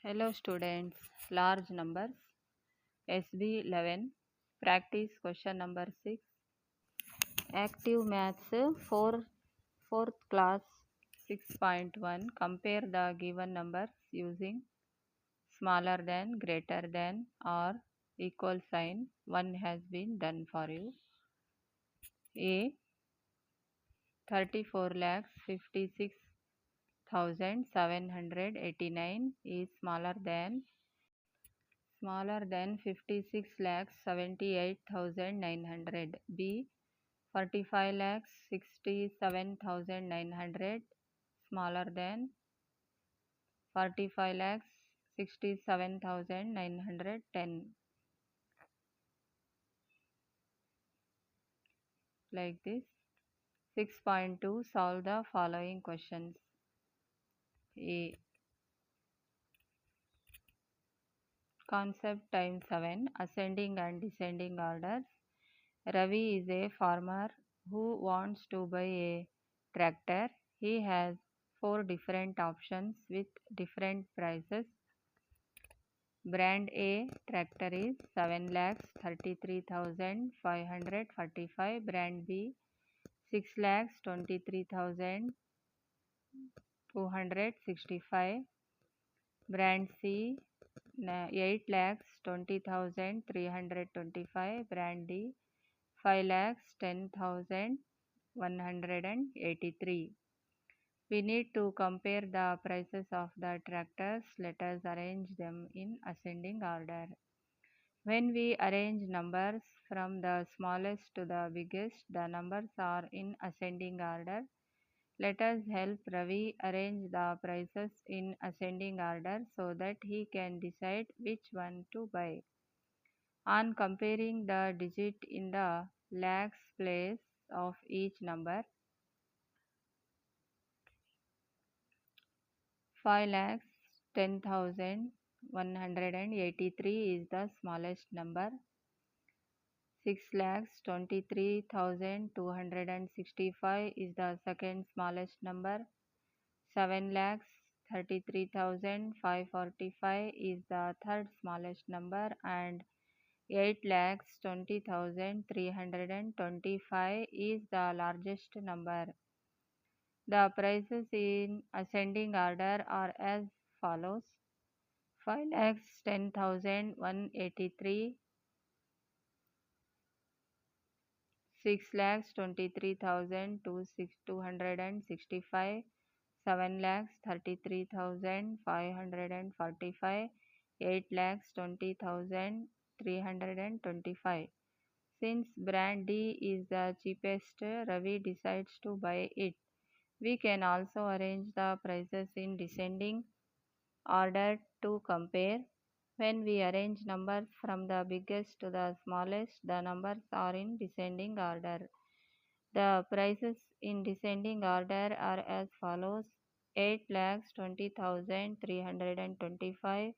Hello students, large numbers, SB11, practice question number 6, active maths 4th class 6.1, compare the given numbers using smaller than, greater than or equal sign. One has been done for you. A 34,56,789 is smaller than 56,78,900. B 45,67,900 smaller than 45,67,910. Like this. 6.2, solve the following questions. A, concept time 7, ascending and descending orders. Ravi is a farmer who wants to buy a tractor. He has 4 different options with different prices. Brand A tractor is 7,33,545. Brand B 6,23,265. Brand C 8,20,325. Brand D 5,10,183. We need to compare the prices of the tractors. Let us arrange them in ascending order. When we arrange numbers from the smallest to the biggest, the numbers are in ascending order. Let us help Ravi arrange the prices in ascending order so that he can decide which one to buy. On comparing the digit in the lakhs place of each number, 5,10,183 is the smallest number. 6,23,265 is the second smallest number. 7,33,545 is the third smallest number, and 8,20,325 is the largest number. The prices in ascending order are as follows: 5,10,183, 6,23,265, 7,33,545, 8,20,325. Since brand D is the cheapest, Ravi decides to buy it. We can also arrange the prices in descending order to compare. When we arrange numbers from the biggest to the smallest, the numbers are in descending order. The prices in descending order are as follows: 8,20,325,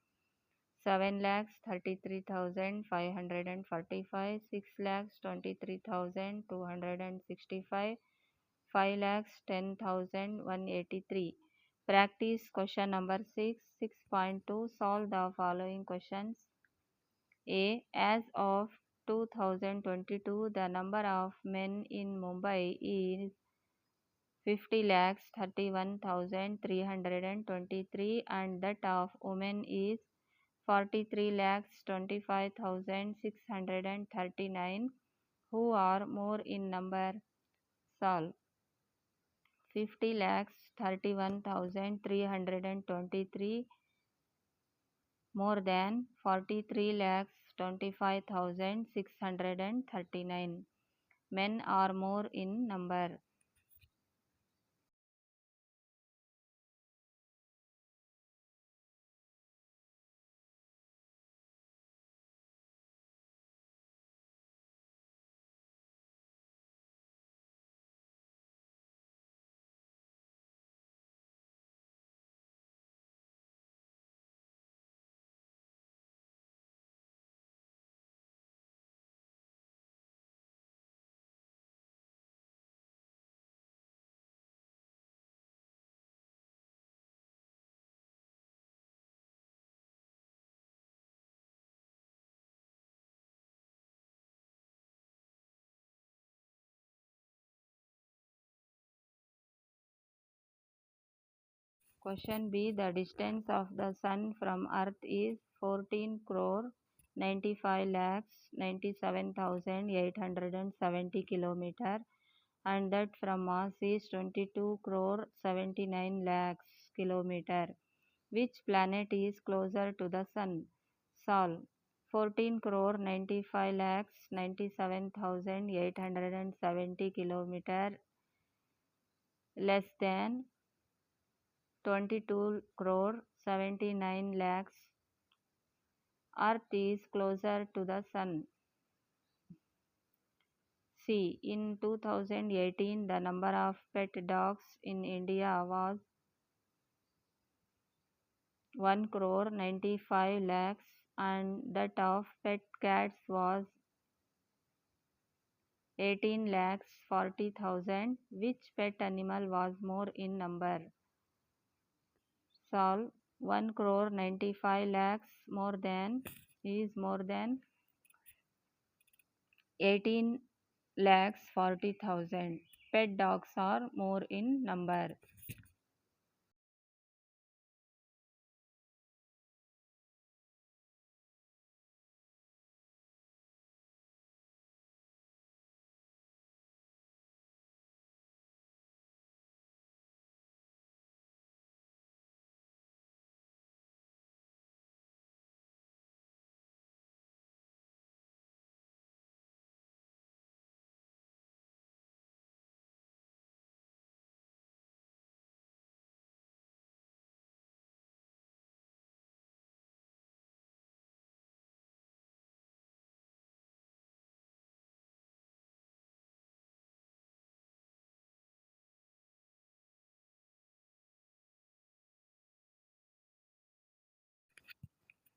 7,33,545, 6,23,265, 5,10,183. Practice question number 6, 6.2. Solve the following questions. A. As of 2022, the number of men in Mumbai is 50,31,323 and that of women is 43,25,639. Who are more in number? Solve. 50,31,323 more than 43,25,639. Men are more in number. Question B. The distance of the Sun from Earth is 14 crore 95 lakhs 97,870 kilometer, and that from Mars is 22 crore 79 lakhs kilometer. Which planet is closer to the Sun? Solve. 14 crore 95 lakhs 97,870 kilometer less than 22 crore 79 lakhs. Earth is closer to the Sun. C. In 2018, the number of pet dogs in India was 1 crore 95 lakhs, and that of pet cats was 18 lakhs 40,000. Which pet animal was more in number? Solve. 1 crore 95 lakhs more than 18 lakhs 40,000. Pet dogs are more in number.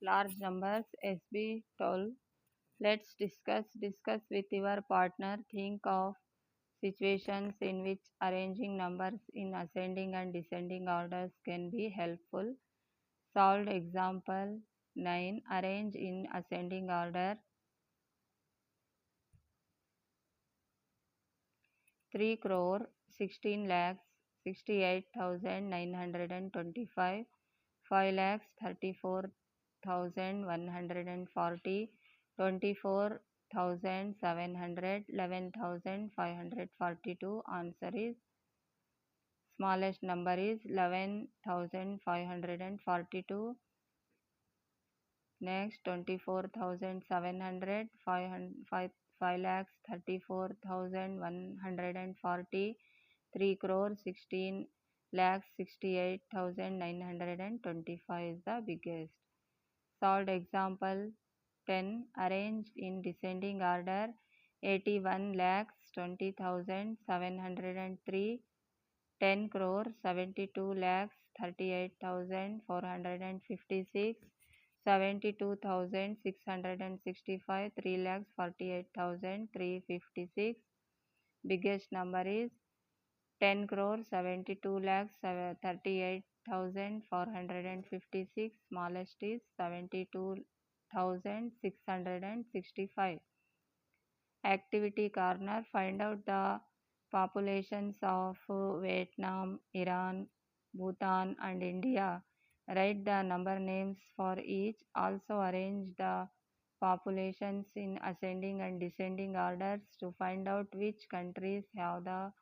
Large numbers, SB12. Let's discuss with your partner. Think of situations in which arranging numbers in ascending and descending orders can be helpful. Solved. Example 9. Arrange in ascending order 3 crore 16 lakhs 68,925, 5 lakhs 34,140, 24,700, 11,542. Answer is smallest number is 11,542. Next 24,700, 5 lakhs 34,140, 3 crore 16 lakhs 68,925 is the biggest. Solved. Example 10. Arrange in descending order 81 lakhs 20,703, 10 crore 72 lakhs 38,456, 72,665, 3 lakhs 48,356. Biggest number is 10 crore 72 lakhs 38,456. Smallest is 72,665. Activity corner. Find out the populations of Vietnam, Iran, Bhutan and India. Write the number names for each. Also arrange the populations in ascending and descending orders to find out which countries have the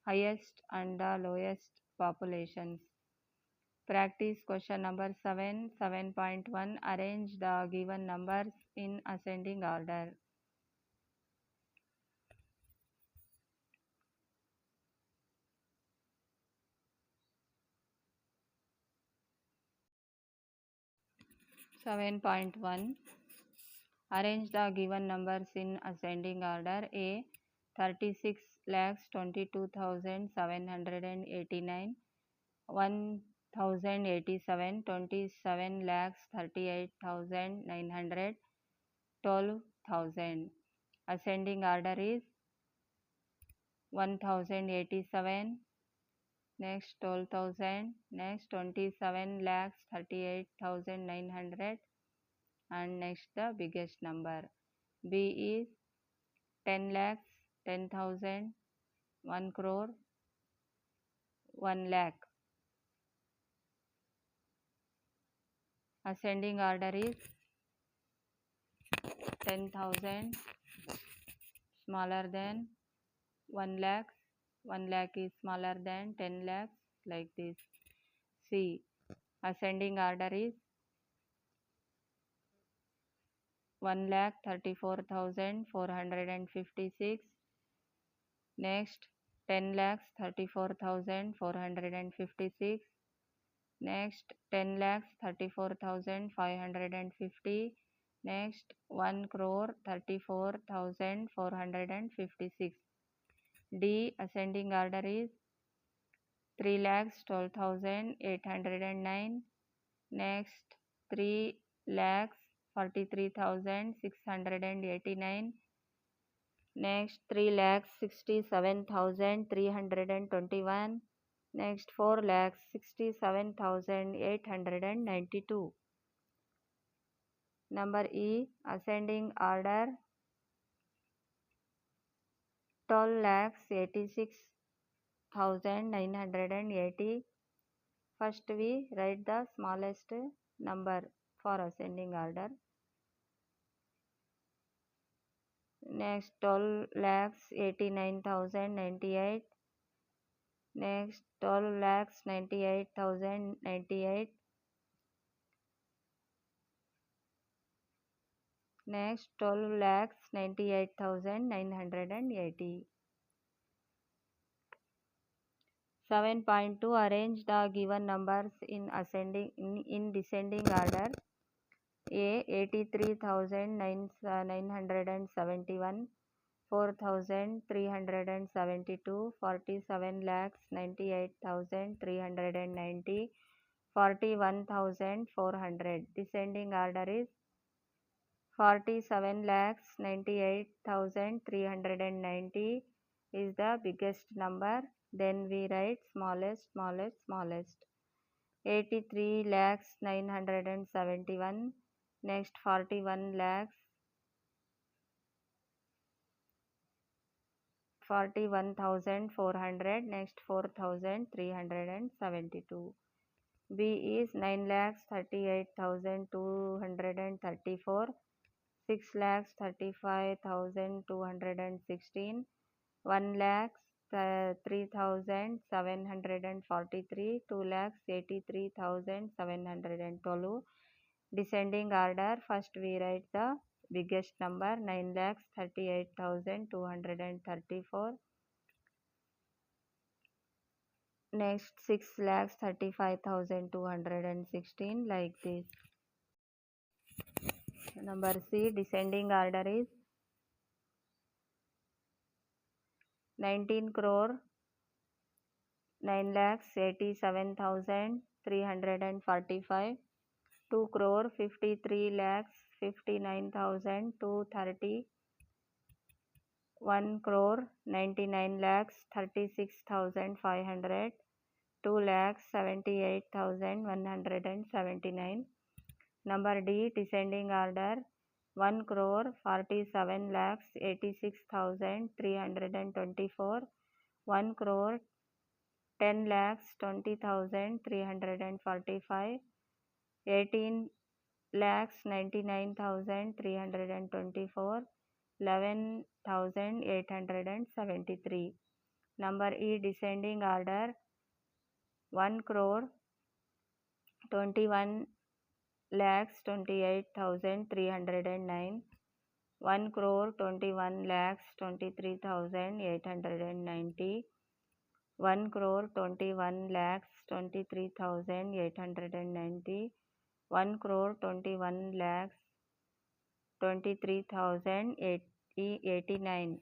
highest and the lowest populations. Practice question number 7, 7.1. Arrange the given numbers in ascending order. 7.1. Arrange the given numbers in ascending order. A. 36 lakhs 22,789, 1,087, 27 lakhs 38,900, 12,000. Ascending order is 1,087, next 12,000, next 27 lakhs 38,900, and next the biggest number. B is 10 lakhs, 10,000, 1 crore, 1 lakh. Ascending order is 10,000, smaller than 1 lakh. 1 lakh is smaller than 10 lakhs, like this. C. Ascending order is 1,34,456. Next, 10,34,456. Next, 10,34,550. Next, 1,34,456. D. Ascending order is 3,12,809. Next, 3,43,689. Next, 3,67,321. Next, 4,67,892. Number E. Ascending order 12,86,980. First, we write the smallest number for ascending order. Next, 12,89,098. Next, 12,98,098. Next, 12,98,980. 7.2. Arrange the given numbers in descending order. A. 83,971, 4,372, 47,98,390, 41,400. Descending order is 47,98,390 is the biggest number. Then we write smallest, smallest, smallest. 83,971. Next, 41 lakhs. 41,400. Next, 4,372. B is 9,38,234. 6,35,216. 1,03,743. 2,83,712. Descending order. First, we write the biggest number 9,38,234. Next, 6,35,216, like this. Number C. Descending order is 19 crore 9,87,345. 2 crore 53,59,230. 1 crore 99,36,500. 2,78,179. Number D. Descending order 1 crore 47,86,324. 1 crore 10,20,345. 18,99,324. 11,873. Number E. Descending order 1 crore 21,28,309. 1 crore 21,23,890. 1 crore 21,23,890. 1 crore 21,23,089.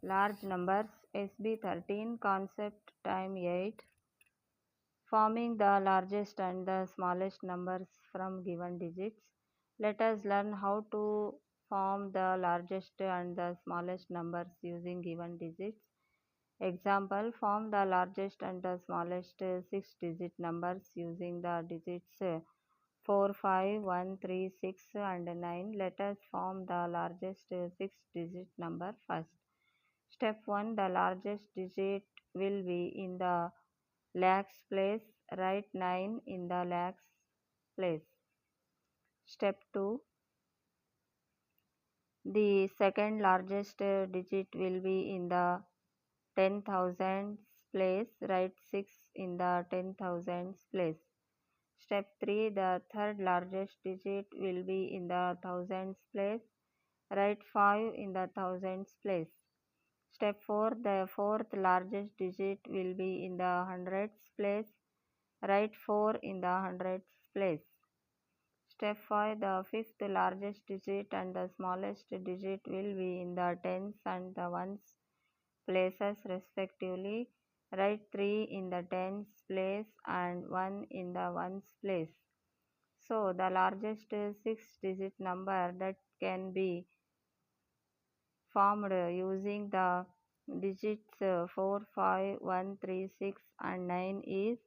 Large numbers. SB13 concept time 8. Forming the largest and the smallest numbers from given digits. Let us learn how to form the largest and the smallest numbers using given digits. Example, form the largest and the smallest 6-digit numbers using the digits 4, 5, 1, 3, 6 and 9. Let us form the largest 6-digit number first. Step 1. The largest digit will be in the lakhs place. Write 9 in the lakhs. place. Step 2. The second largest digit will be in the 10,000s place. Write 6 in the 10,000s place. Step 3. The third largest digit will be in the thousands place. Write 5 in the thousands place. Step 4. The fourth largest digit will be in the hundreds place. Write 4 in the hundreds place. Step 5. The fifth largest digit and the smallest digit will be in the tens and the ones places respectively. Write 3 in the tens place and 1 in the ones place. So the largest 6-digit number that can be formed using the digits 4, 5, 1, 3, 6 and 9 is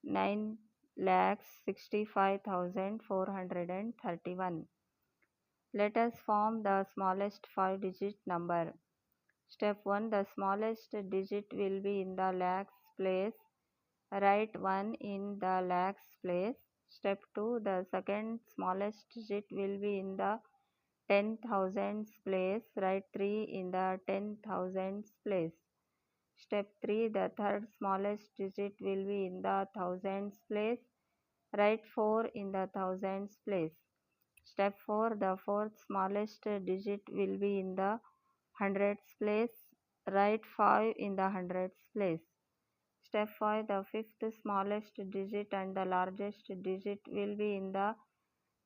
9,65,431. Let us form the smallest 5-digit number. Step 1. The smallest digit will be in the lakhs place. Write 1 in the lakhs place. Step 2. The second smallest digit will be in the 10,000s place. Write 3 in the 10,000s place. Step 3. The third smallest digit will be in the thousands place. Write 4 in the thousands place. Step 4. The fourth smallest digit will be in the hundreds place. Write 5 in the hundreds place. Step 5. The fifth smallest digit and the largest digit will be in the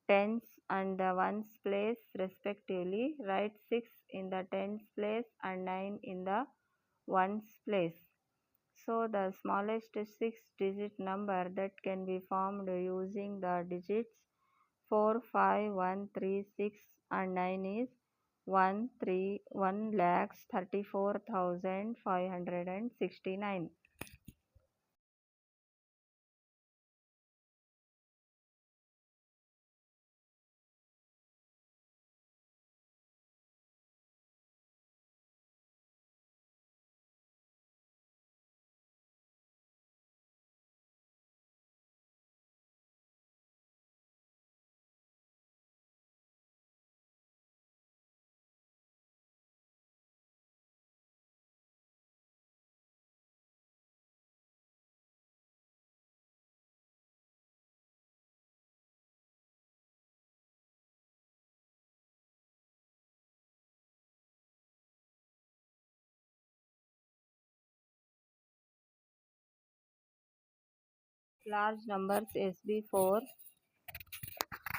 tens and the ones place respectively. Write 6 in the tens place and 9 in the ones place. So the smallest 6-digit number that can be formed using the digits 4, 5, 1, 3, 6 and 9 is 1,34,569. Large numbers SB4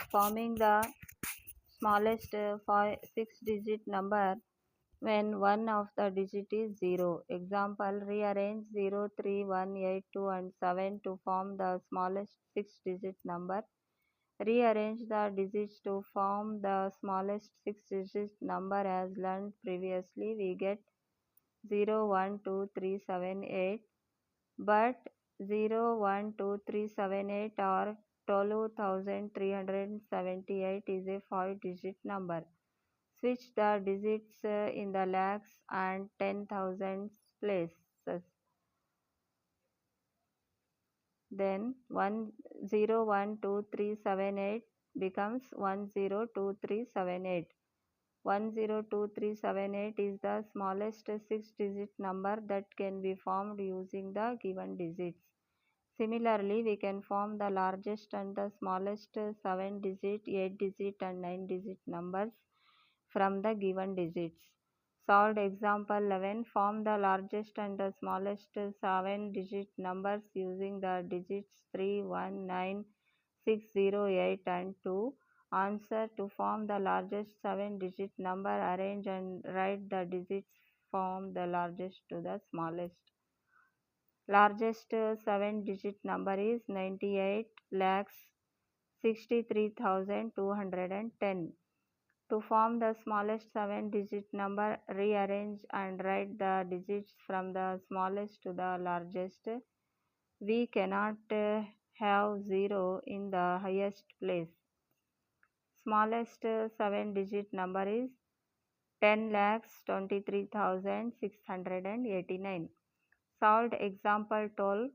forming the smallest 6-digit number when one of the digit is 0. Example, rearrange 0, 3, 1, 8, 2 and 7 to form the smallest 6-digit number. Rearrange the digits to form the smallest 6-digit number as learned previously. We get 0, 1, 2, 3, 7, 8. But 0, 1, 2, 3, 7, 8 or 12,378 is a 5-digit number. Switch the digits in the lakhs and 10,000s places. Then 10,1,2,3,7,8 becomes 10,2,3,7,8. 10,2,3,7,8 is the smallest 6-digit number that can be formed using the given digits. Similarly, we can form the largest and the smallest 7-digit, 8-digit and 9-digit numbers from the given digits. Solved example 11. Form the largest and the smallest 7-digit numbers using the digits 3, 1, 9, 6, 0, 8 and 2. Answer: to form the largest 7-digit number, arrange and write the digits from the largest to the smallest. Largest 7-digit number is 98,63,210. To form the smallest 7-digit number, rearrange and write the digits from the smallest to the largest. We cannot have 0 in the highest place. Smallest 7-digit number is 10,23,689. Solved example 12.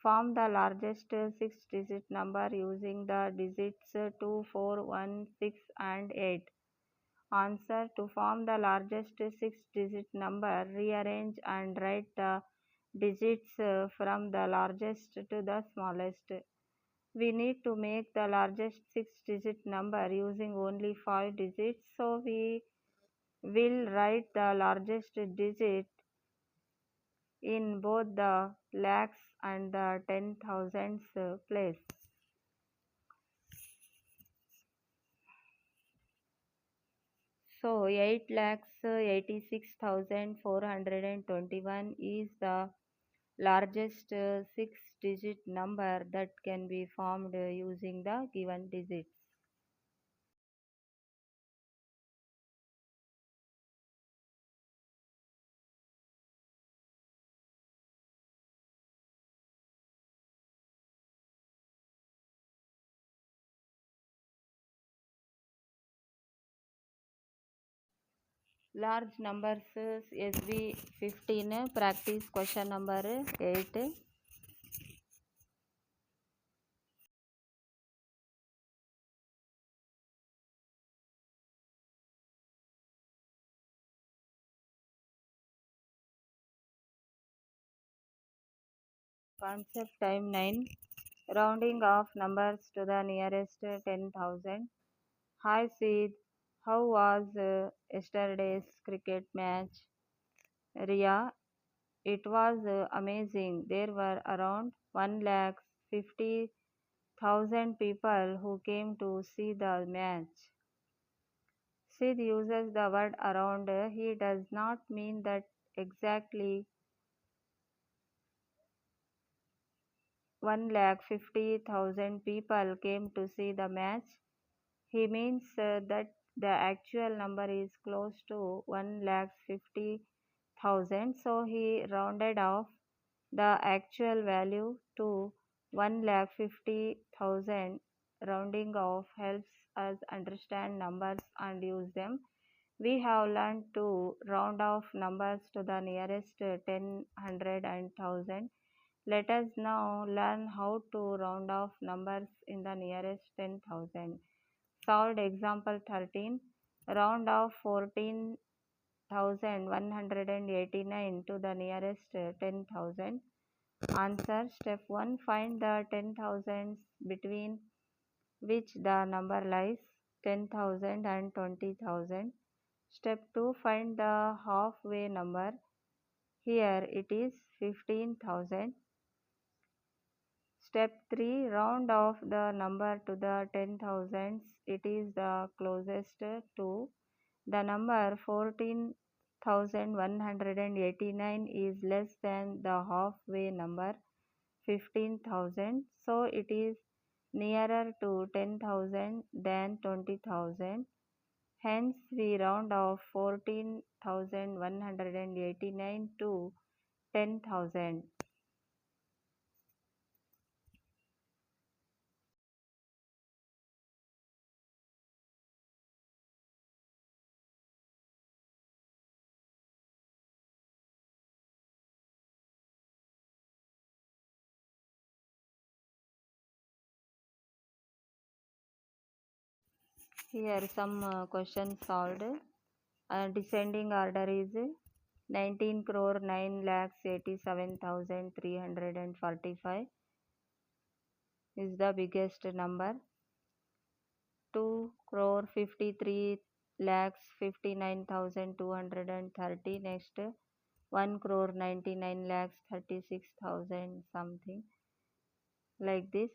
Form the largest six-digit number using the digits 2, 4, 1, 6 and 8. Answer: to form the largest six-digit number, rearrange and write the digits from the largest to the smallest. We need to make the largest six-digit number using only 5 digits, so we will write the largest digit in both the lakhs and the 10,000s place. So 8,86,421 is the largest six-digit number that can be formed using the given digits. Large numbers SB15 practice question number 8. Concept time 9. Rounding off numbers to the nearest 10,000. Hi Sid, how was yesterday's cricket match? Ria, it was amazing. There were around 1,50,000 people who came to see the match. Sid uses the word around. He does not mean that exactly 1,50,000 people came to see the match. He means that the actual number is close to 1,50,000. So he rounded off the actual value to 1,50,000. Rounding off helps us understand numbers and use them. We have learned to round off numbers to the nearest 10, 100 and 1000. Let us now learn how to round off numbers in the nearest 10,000. Solved example 13. Round off 14,189 to the nearest 10,000. Answer: step 1. Find the 10,000s between which the number lies, 10,000 and 20,000. Step 2. Find the halfway number. Here it is 15,000. Step 3. Round off the number to the 10,000s. It is the closest to the number 14,189 is less than the halfway number 15,000. So it is nearer to 10,000 than 20,000. Hence we round off 14,189 to 10,000. Here some questions solved. Descending order is 19 crore 9 lakhs 87,345 is the biggest number. 2 crore 53 lakhs 59,230 next. 1 crore 99 lakhs 36,000 something like this.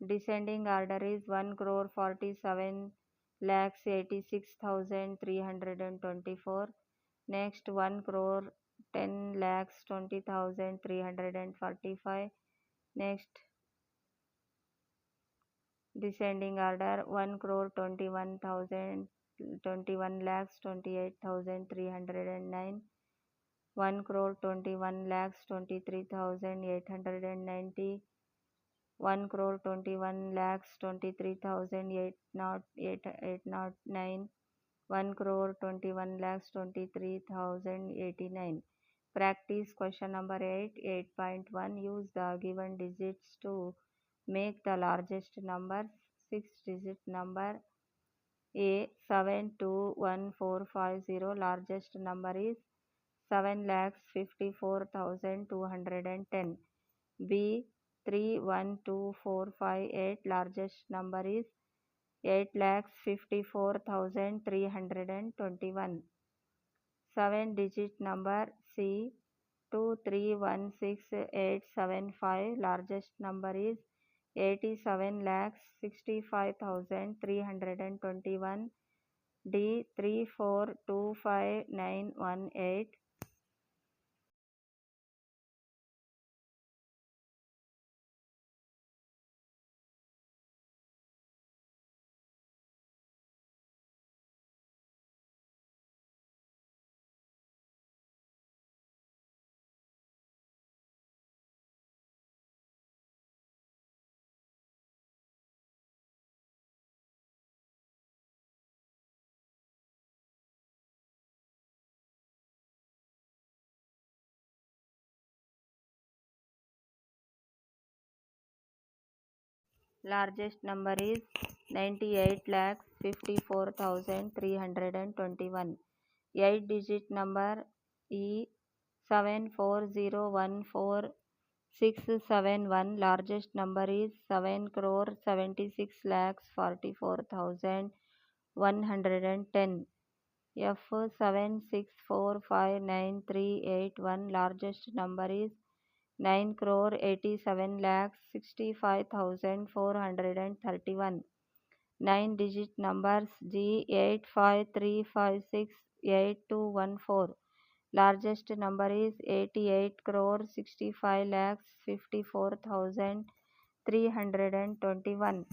Descending order is 1 crore 47 lakhs 86,324. Next 1 crore 10 lakhs 20,345. Next descending order 1 crore 21 lakhs 28,309. 1 crore 21 lakhs 23,890. 1 crore 21 lakhs 23,809. 1 crore 21 lakhs 23,089. Practice question number 8. 8.1. Use the given digits to make the largest numbers. 6-digit number A 721450. Largest number is 7,54,210. B 312458. Largest number is 8,54,321. 7-digit number C 2316875. Largest number is 87,65,321. D 3425918. Largest number is 98,54,321. 8-digit number E 74014671. Largest number is 7,76,44,110. F 76459381. Largest number is 9,87,65,431. 9-digit numbers G 85356814. Largest number is 88,65,54,321.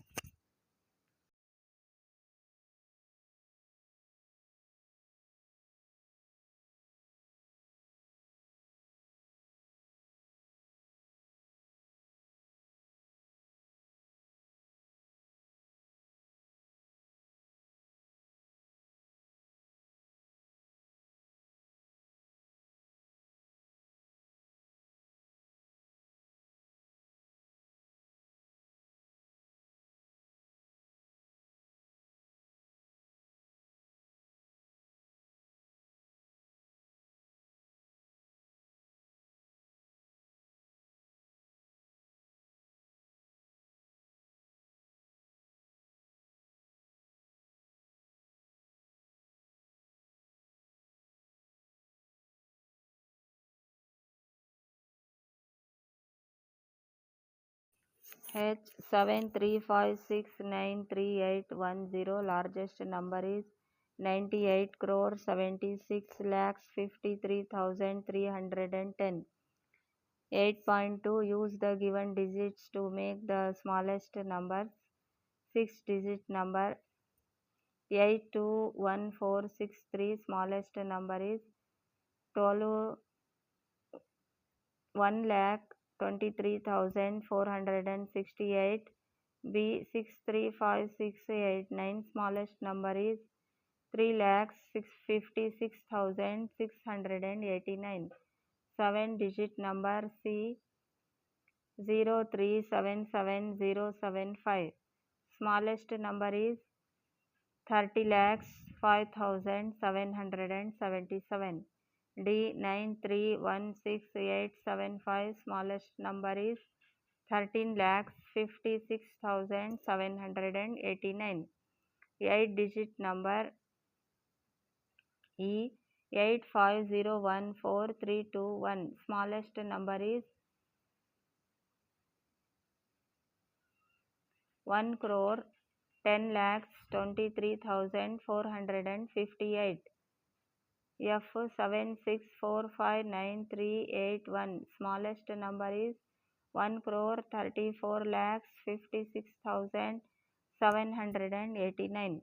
H 7356938110. Largest number is 98,76,53,310. 8.2. Use the given digits to make the smallest numbers. 6-digit number 821463. Smallest number is 1,23,468. B 635689. Smallest number is 3,56,689. 7-digit number C 0377075. Smallest number is 30,05,777. D 9316,875. Smallest number is 13,56,789. 8-digit number E 85014321. Smallest number is 1,10,23,458. F 76459381. Smallest number is 1,34,56,789.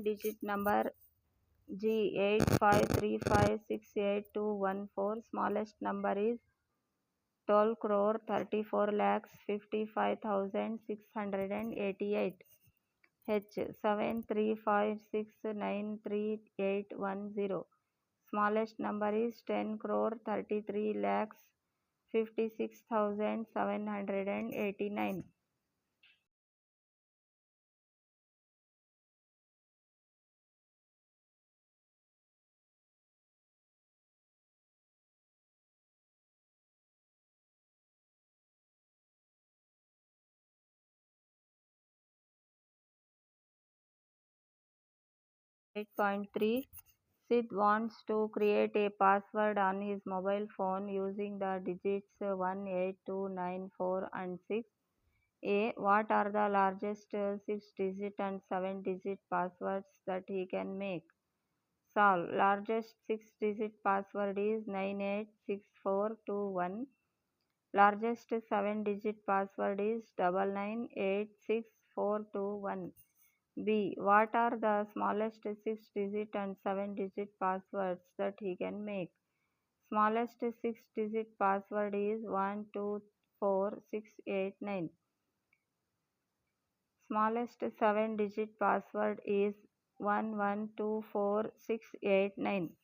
Digit number G8535682214. Smallest number is 12 crore 34 lakhs 55,688. H 7356938810. Smallest number is 10 crore 33 lakhs 56,789. 8.3. Sid wants to create a password on his mobile phone using the digits 1, 8, 2, 9, 4, and 6. A. What are the largest 6-digit and 7-digit passwords that he can make? Solve. Largest 6-digit password is 986421. Largest 7-digit password is 9986421. B. What are the smallest 6-digit and 7-digit passwords that he can make? Smallest 6-digit password is 124689. Smallest 7-digit password is 1124,689.